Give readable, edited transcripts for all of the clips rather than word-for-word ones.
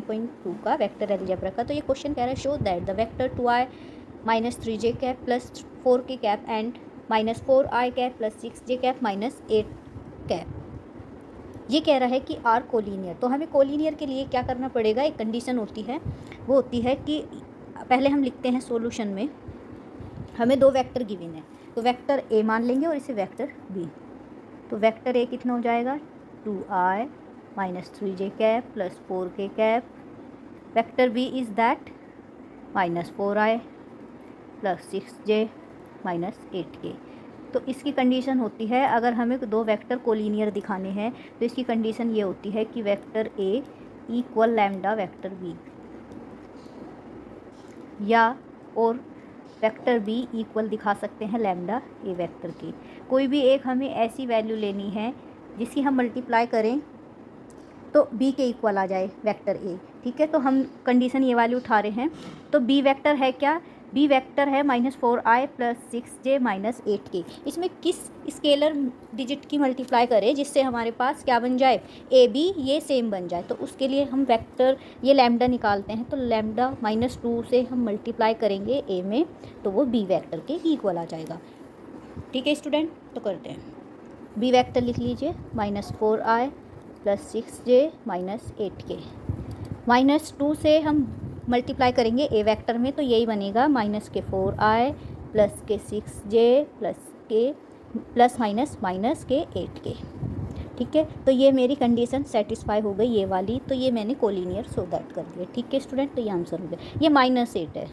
1.2 का vector algebra का। तो ये क्वेश्चन कह रहा है show that the vector 2i minus 3j cap plus 4k cap and minus 4i cap plus 6j cap minus 8 cap. ये कह रहा है कि आर कोलिनियर। तो हमें कोलिनियर के लिए क्या करना पड़ेगा, एक कंडीशन होती है, वो होती है कि पहले हम लिखते हैं सॉल्यूशन में, हमें दो वेक्टर गिवन है, तो वेक्टर ए मान लेंगे और इसे वेक्टर बी। तो वेक्टर ए कितना हो जाएगा 2i minus 3j cap plus 4k cap, vector B is that minus 4i plus 6j minus 8k। तो इसकी कंडीशन होती है, अगर हमें दो वेक्टर कोलिनियर दिखाने हैं तो इसकी कंडीशन ये होती है कि vector A equal lambda vector B, या और वेक्टर बी इक्वल दिखा सकते हैं लैम्डा ए वेक्टर की। कोई भी एक हमें ऐसी वैल्यू लेनी है जिसकी हम मल्टीप्लाई करें तो बी के इक्वल आ जाए वेक्टर ए, ठीक है। तो हम कंडीशन ये वाली उठा रहे हैं। तो बी वेक्टर है क्या, बी वेक्टर है minus 4i plus 6j minus 8k। इसमें किस स्केलर डिजिट की मल्टीप्लाई करें जिससे हमारे पास क्या बन जाए, ए बी ये सेम बन जाए। तो उसके लिए हम वेक्टर ये लैम्डा निकालते हैं। तो लैम्डा -2 से हम मल्टीप्लाई करेंगे ए में तो वो बी वेक्टर के इक्वल आ जाएगा, ठीक है स्टूडेंट। तो करते हैं, बी वेक्टर लिख लीजिए minus 4i plus 6j minus 8k। -2 से हम मल्टीप्लाई करेंगे ए वेक्टर में तो यही बनेगा माइनस के 4i प्लस के 6j प्लस के प्लस माइनस माइनस के 8k, ठीक है। तो ये मेरी कंडीशन सेटिस्फाई हो गई ये वाली, तो ये मैंने कोलिनियर सो दैट कर दिया, ठीक है स्टूडेंट। तो ये आंसर हो गया, ये -8 है।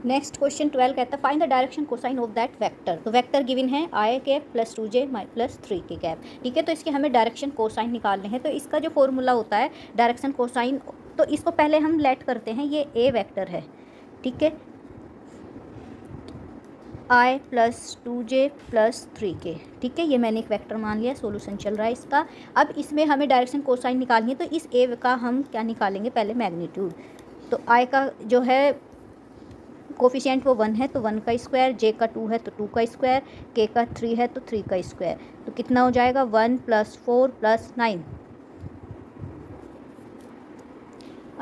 नेक्स्ट क्वेश्चन 12 कहता है find the direction cosine of that vector. तो वेक्टर गिवन है i cap plus 2j plus 3k cap, ठीक है। तो इसके हमें डायरेक्शन कोसाइन निकालने हैं। तो इसका जो फॉर्मूला होता है डायरेक्शन कोसाइन, तो इसको पहले हम लेट करते हैं, ये ए वेक्टर है, ठीक है, i plus 2j plus 3k, ठीक है। ये मैंने एक वेक्टर मान लिया, सॉल्यूशन चल रहा है इसका। अब इसमें हमें डायरेक्शन कोसाइन निकालनी है, तो इस ए का हम क्या निकालेंगे, पहले मैग्नीट्यूड। तो i का जो है कोफिशिएंट वो 1 है तो 1 का स्क्वायर, j का 2 है तो 2 का स्क्वायर, k का 3 है तो 3 का स्क्वायर। तो कितना हो जाएगा 1 + 4 + 9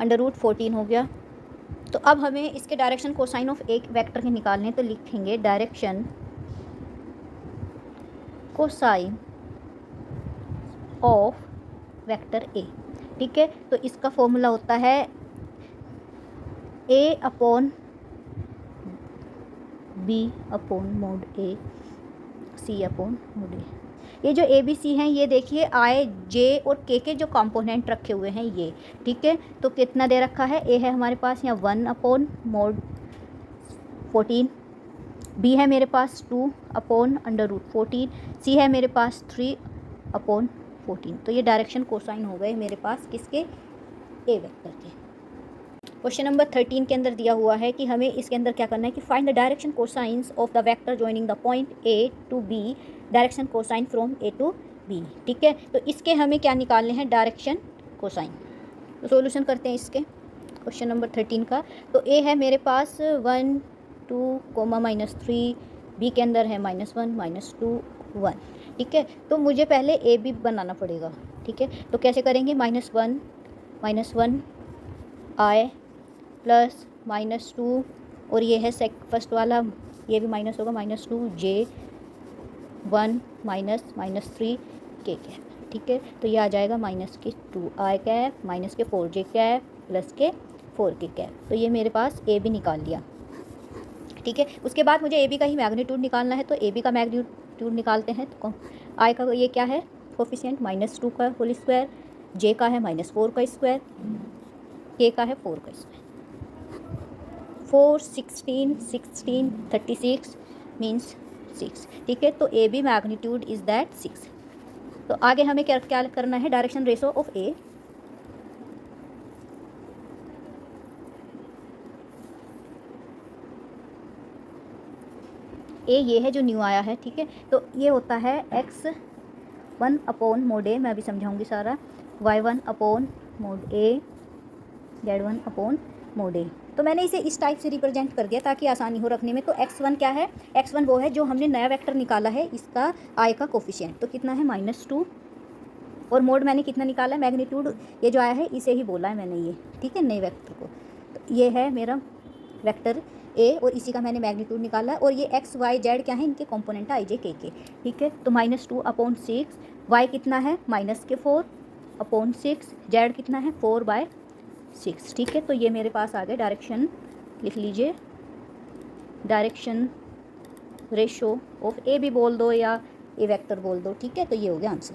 √14 हो गया। तो अब हमें इसके डायरेक्शन कोसाइन ऑफ एक वेक्टर के निकालने हैं, तो लिखेंगे direction cosine of vector A, ठीक है। तो इसका फॉर्मूला होता है a upon b upon mode a c upon mode a। ये जो ए बी सी हैं ये देखिए i j और k के जो कंपोनेंट रखे हुए हैं ये, ठीक है। तो कितना दे रखा है, a है हमारे पास यहाँ 1 अपॉन मोड 14, b है मेरे पास 2 अपॉन √14, c है मेरे पास 3 अपॉन 14। तो ये डायरेक्शन कोसाइन हो गए मेरे पास किसके, ए वेक्टर के। क्वेश्चन नंबर 13 के अंदर दिया हुआ है कि हमें इसके अंदर क्या करना है कि find the direction cosines of the vector joining the point A to B, direction cosine from A to B, ठीक है। तो इसके हमें क्या निकालने हैं, डायरेक्शन कोसाइन। तो सॉल्यूशन करते हैं इसके क्वेश्चन नंबर 13 का। तो ए है मेरे पास 1 2 -3, बी के अंदर है -1 -2 1, ठीक है। तो मुझे पहले ए बी बनाना पड़ेगा, ठीक है। तो कैसे करेंगे, -1 i प्लस -2 और ये है फर्स्ट वाला, ये भी माइनस होगा -2 j 1 -3 k कैप, ठीक है। तो ये आ जाएगा -2i कैप माइनस के 4j कैप प्लस के 4k कैप। तो ये मेरे पास ए बी निकाल लिया, ठीक है। उसके बाद मुझे ए बी का ही मैग्नीट्यूड निकालना है। तो ए बी का मैग्नीट्यूड निकालते हैं। तो आई का ये क्या है कोफिशिएंट, -2 का होल स्क्वायर, जे का है -4 का स्क्वायर, के का है 4 का स्क्वायर। 4 16 16 36 मीन्स 6, ठीक है। तो A B magnitude is that 6। तो आगे हमें क्या क्या करना है, डायरेक्शन रेशो ऑफ ए, ये है जो न्यू आया है, ठीक है। तो ये होता है x1 अपॉन मोड ए, मैं अभी समझाऊंगी सारा, y1 अपॉन मोड ए, z1 अपॉन मोड ए। तो मैंने इसे इस टाइप से रिप्रेजेंट कर दिया ताकि आसानी हो रखने में। तो x1 क्या है, x1 वो है जो हमने नया वेक्टर निकाला है, इसका i का कोफिशिएंट। तो कितना है -2 और मोड मैंने कितना निकाला है, मैग्नीट्यूड ये जो आया है इसे ही बोला है मैंने ये, ठीक है, नए वेक्टर को। तो ये है मेरा वेक्टर ए और इसी का मैंने मैग्नीट्यूड निकाला है। और ये एक्स वाई जेड क्या है, इनके कॉम्पोनेंट है आई जे के, ठीक है। तो -2/6, वाई कितना है -4/6, जेड कितना है 4/6, ठीक है। तो ये मेरे पास आ गए डायरेक्शन, लिख लीजिए डायरेक्शन रेशो ऑफ ए भी बोल दो या ए वेक्टर बोल दो, ठीक है। तो ये हो गया आंसर।